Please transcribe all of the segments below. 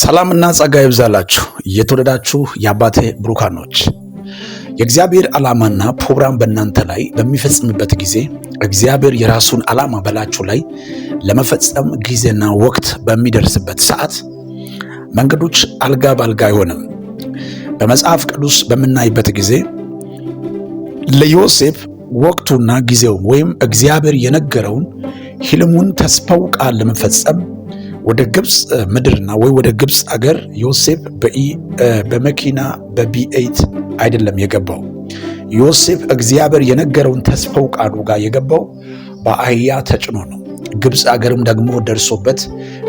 ሰላምና ጸጋ ይብዛላችሁ የተወደዳችሁ የአባቴ ብሩካኖች። የእግዚአብሔር ዓላማና ፕሮግራም በእናንተ ላይ በሚፈጽምበት ጊዜ እግዚአብሔር የራሱን ዓላማ በላችሁ ላይ ለመፈጸም ጊዜና ወቅት በሚደርስበት ሰዓት መንገዶች አልጋ ባልጋ አይሆንም። በመጽሐፍ ቅዱስ በምናይበት ጊዜ ለዮሴፍ ወቅቱና ጊዜው ወይም እግዚአብሔር የነገረውን ሕልሙን ተስፋው ቃል ለመፈጸም ወደ ግብፅ ምድርና ወይ ወደ ግብፅ አገር ዮሴፍ በመኪና በB8 አይደለም የገባው። ዮሴፍ እግዚአብሔር የነገረውን ተስፋው ቃሉ ጋር የገባው በአህያ ተጭኖ ነው። ግብፅ አገርም ደግሞ ደርሶበት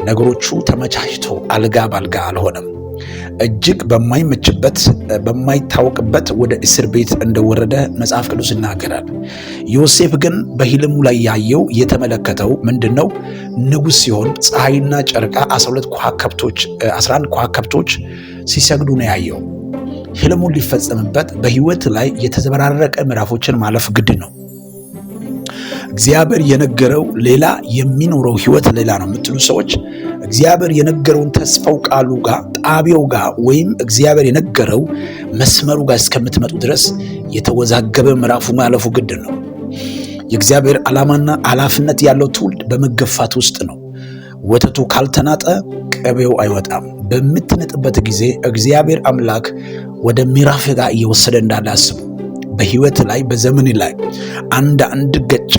ነገሮቹ ተመቻችቶ አልጋ ባልጋ አልሆነም። እጅግ በማይመችበት በማይታወቅበት ወደ እስር ቤት እንደወረደ መጽሐፍ ቅዱስ ይናገራል። ዮሴፍ ግን በሕልሙ ላይ ያየው የተመለከተው ምንድነው? ንጉሥ ሲሆን ፀሐይና ጨረቃ 11 ከዋክብቶች ሲሰግዱ ነው ያየው። ሕልሙን ሊፈጸምበት በሕይወት ላይ የተዘበራረቀ ምዕራፎችን ማለፍ ግድ ነው። እግዚአብሔር የነገረው ሌላ የሚኖረው ሕይወት ሌላ ነው የምትሉ ሰዎች እግዚአብሔር የነገረውን ተስፋው ቃሉ ጋር ጣቢያው ጋር ወይም እግዚአብሔር የነገረው መስመሩ ጋር እስከምትመጡ ድረስ የተወዛገበ ምዕራፉ ማለፉ ግድ ነው። የእግዚአብሔር ዓላማና ኃላፊነት ያለው ትውልድ በመገፋት ውስጥ ነው። ወተቱ ካልተናጠ ቅቤው አይወጣም። በምትነጥበት ጊዜ እግዚአብሔር አምላክ ወደ ምዕራፍ ጋር እየወሰደ እንዳለ አስቡ። በሕይወት ላይ በዘመን ላይ አንድ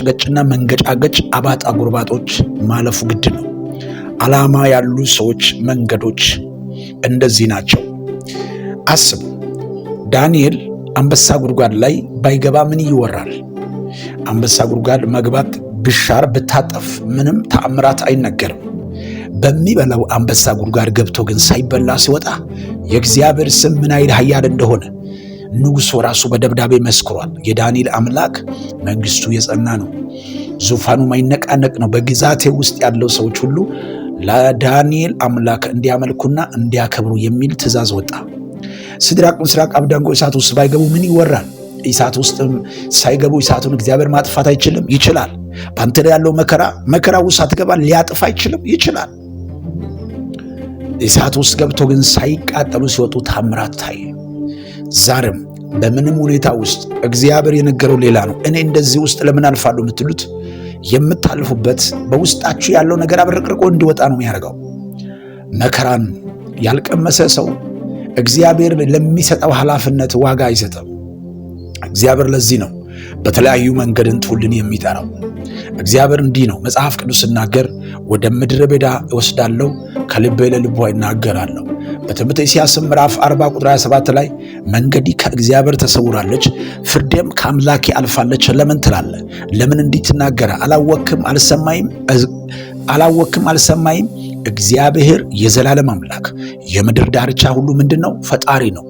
ገጭና መንገጫገጭ አባጣ ጉርባጦች ማለፉ ግድ ነው። ዓላማ ያሉ ሰዎች መንገዶች እንደዚህ ናቸው። አስቡ። ዳንኤል አንበሳ ጉድጓድ ላይ ባይገባ ምን ይወራል? አንበሳ ጉድጓድ መግባት ብሻር ብታጠፍ ምንም ተአምራት አይነገርም። በሚበላው አንበሳ ጉድጓድ ገብቶ ግን ሳይበላ ሲወጣ የእግዚአብሔር ስም ምን አይል ኃያል እንደሆነ ንጉሡ ራሱ በደብዳቤ መስክሯል። የዳንኤል አምላክ መንግስቱ የጸና ነው፣ ዙፋኑ ማይነቃነቅ ነው። በግዛቴ ውስጥ ያለው ሰዎች ሁሉ ለዳንኤል አምላክ እንዲያመልኩና እንዲያከብሩ የሚል ትእዛዝ ወጣ። ሲድራቅ ሚሳቅ አብደናጎ እሳት ውስጥ ባይገቡ ምን ይወራል? እሳት ውስጥ ሳይገቡ እሳቱን እግዚአብሔር ማጥፋት አይችልም? ይችላል። በአንተ ላይ ያለው መከራ ውስጥ ሳትገባ ሊያጥፋ አይችልም? ይችላል። እሳት ውስጥ ገብቶ ግን ሳይቃጠሉ ሲወጡ ታምራት ታየ። ዛሬም በምንም ሁኔታ ውስጥ እግዚአብሔር የነገረው ሌላ ነው። እኔ እንደዚህ ውስጥ ለምን አልፋለሁ የምትሉት የምታልፉበት በውስጣችሁ ያለው ነገር አብረቅርቆ እንዲወጣ ነው የሚያደርገው። መከራን ያልቀመሰ ሰው እግዚአብሔር ለሚሰጠው ኃላፊነት ዋጋ አይሰጥም። እግዚአብሔር ለዚህ ነው በተለያዩ መንገድን ትውልድን የሚጠራው። እግዚአብሔር እንዲህ ነው መጽሐፍ ቅዱስ ሲናገር ወደ ምድረ በዳ እወስዳለሁ ከልቤ ለልቧ ይናገራለሁ። በትንቢተ ኢሳይያስ ምዕራፍ 40 ቁጥር 27 ላይ መንገዲ ከእግዚአብሔር ተሰውራለች፣ ፍርዴም ከአምላኬ አልፋለች ለምን ትላለህ? ለምን እንዲህ ትናገራለህ? አላወክም አልሰማይም? እግዚአብሔር የዘላለም አምላክ የምድር ዳርቻ ሁሉ ምንድነው? ፈጣሪ ነው።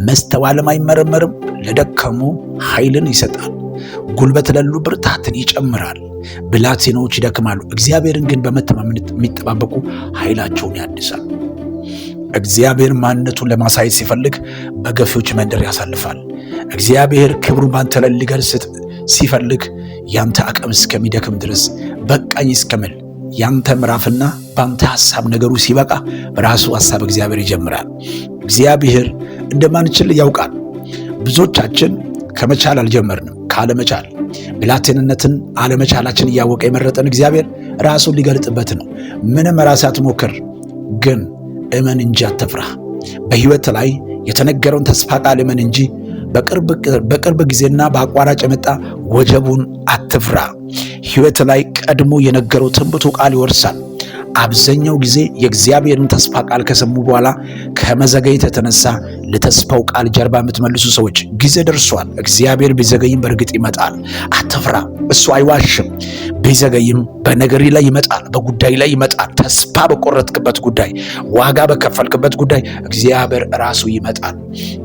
መስተዋልም አይመረመርም። ለደከሙ ኃይልን ይሰጣል፣ ጉልበት ለሌሉ ብርታትን ይጨምራል። ብላቴኖች ይደክማሉ፣ እግዚአብሔርን ግን በመተማመን የሚጠባበቁ ኃይላቸውን ያድሳል። እግዚአብሔር ማንነቱን ለማሳየት ሲፈልግ በገፊዎች መንደር ያሳልፋል። እግዚአብሔር ክብሩን ባንተ ላይ ሊገልጽ ሲፈልግ ያንተ አቅም እስከሚደክም ድረስ በቃኝ እስከምል ያንተ ምዕራፍና ባንተ ሐሳብ ነገሩ ሲበቃ በራሱ ሐሳብ እግዚአብሔር ይጀምራል። እግዚአብሔር እንደማንችል ያውቃል። ብዙዎቻችን ከመቻል አልጀመርንም፣ ካለመቻል ብላቴንነትን አለመቻላችን እያወቀ የመረጠን እግዚአብሔር ራሱን ሊገልጥበት ነው። ምንም ራስህ አትሞክር፣ ግን እመን እንጂ አትፍራ። በሕይወት ላይ የተነገረውን ተስፋ ቃል እመን እንጂ በቅርብ ጊዜና በአቋራጭ የመጣ ወጀቡን አትፍራ። ሕይወት ላይ ቀድሞ የነገረው ትንቢቱ ቃል ይወርሳል። አብዛኛው ጊዜ የእግዚአብሔርን ተስፋ ቃል ከሰሙ በኋላ ከመዘገየት የተነሳ ለተስፋው ቃል ጀርባ የምትመልሱ ሰዎች ጊዜ ደርሷል። እግዚአብሔር ቢዘገይም በእርግጥ ይመጣል። አትፍራ፣ እሱ አይዋሽም። ቢዘገይም በነገሪ ላይ ይመጣል፣ በጉዳይ ላይ ይመጣል። ተስፋ በቆረጥክበት ጉዳይ፣ ዋጋ በከፈልክበት ጉዳይ እግዚአብሔር ራሱ ይመጣል።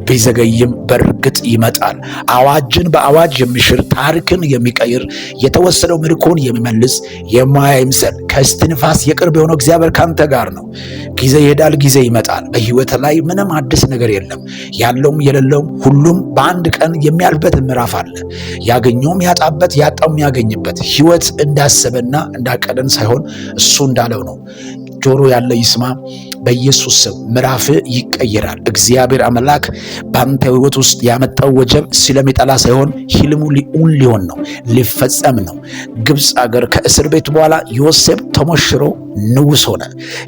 ቢዘገይም በእርግጥ ይመጣል። አዋጅን በአዋጅ የሚሽር ታሪክን የሚቀይር የተወሰደው ምርኮን የሚመልስ የማይምሰል ከእስትንፋስ የቅርብ የሆነው እግዚአብሔር ካንተ ጋር ነው። ጊዜ ይሄዳል፣ ጊዜ ይመጣል። በሕይወት ላይ ምንም አዲስ ነገር የለም። ያለውም የሌለውም ሁሉም በአንድ ቀን የሚያልፍበት ምዕራፍ አለ። ያገኘውም ያጣበት፣ ያጣውም ያገኝበት። ሕይወት እንዳሰበና እንዳቀደን ሳይሆን እሱ እንዳለው ነው። ጆሮ ያለ ይስማ፣ በኢየሱስ ስም ምዕራፍ ይቀየራል። እግዚአብሔር አምላክ በአንተ ሕይወት ውስጥ ያመጣው ወጀብ ስለሚጠላ ሳይሆን ሕልሙ ሊሆን ነው፣ ሊፈጸም ነው። ግብፅ አገር ከእስር ቤት በኋላ ዮሴፍ ተሞሽሮ ንጉሥ ሆነ።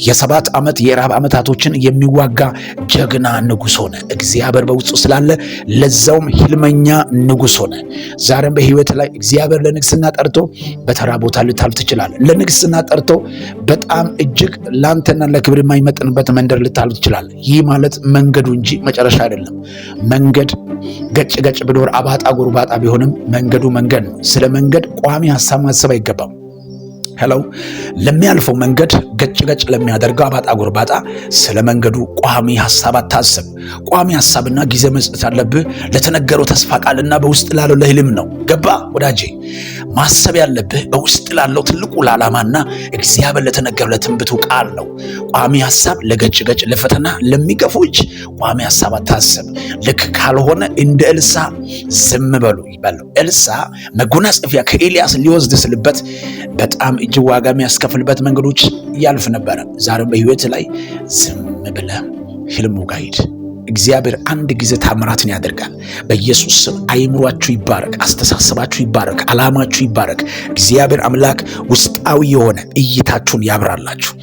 የ7 ዓመት የራብ ዓመታቶችን የሚዋጋ ጀግና ንጉሥ ሆነ። እግዚአብሔር በውስጡ ስላለ ለዛውም ሕልመኛ ንጉሥ ሆነ። ዛሬም በሕይወት ላይ እግዚአብሔር ለንግስና ጠርቶ በተራ ቦታ ልታልፍ ትችላለህ። ለንግስና ጠርቶ በጣም እጅግ ላንተና ለክብር የማይመጥንበት መንደር ልታልፍ ትችላለህ። ይህ ማለት መንገዱ እንጂ መጨረሻ አይደለም። መንገድ ገጭ ገጭ ብኖር አባጣ ጎርባጣ ቢሆንም መንገዱ መንገድ ነው። ስለ መንገድ ቋሚ ሐሳብ ማሰብ አይገባም። ሄሎ ለሚያልፈው መንገድ ገጭ ገጭ ለሚያደርገው አባጣ ጎርባጣ ስለ መንገዱ ቋሚ ሐሳብ አታስብ። ቋሚ ሐሳብና ጊዜ መስጠት ያለብህ ለተነገረው ተስፋ ቃልና በውስጥ ላለው ለሕልም ነው። ገባ ወዳጄ? ማሰብ ያለብህ በውስጥ ላለው ትልቁ ለዓላማና እግዚአብሔር ለተነገረው ለትንቢቱ ቃል ነው። ቋሚ ሐሳብ ለገጭ ገጭ ለፈተና ለሚገፉ እጅ ቋሚ ሐሳብ አታስብ። ልክ ካልሆነ እንደ ኤልሳ ዝም በሉ ይባላል። ኤልሳ መጎናጸፊያ ከኤልያስ ሊወስድ ስልበት በጣም እጅግ ዋጋ የሚያስከፍልበት መንገዶች ያልፍ ነበረ። ዛሬም በሕይወት ላይ ዝም ብለህ ሕልሙ ጋር ሂድ። እግዚአብሔር አንድ ጊዜ ታምራትን ያደርጋል። በኢየሱስ ስም አይምሯችሁ ይባረክ፣ አስተሳሰባችሁ ይባረክ፣ ዓላማችሁ ይባረክ። እግዚአብሔር አምላክ ውስጣዊ የሆነ እይታችሁን ያብራላችሁ።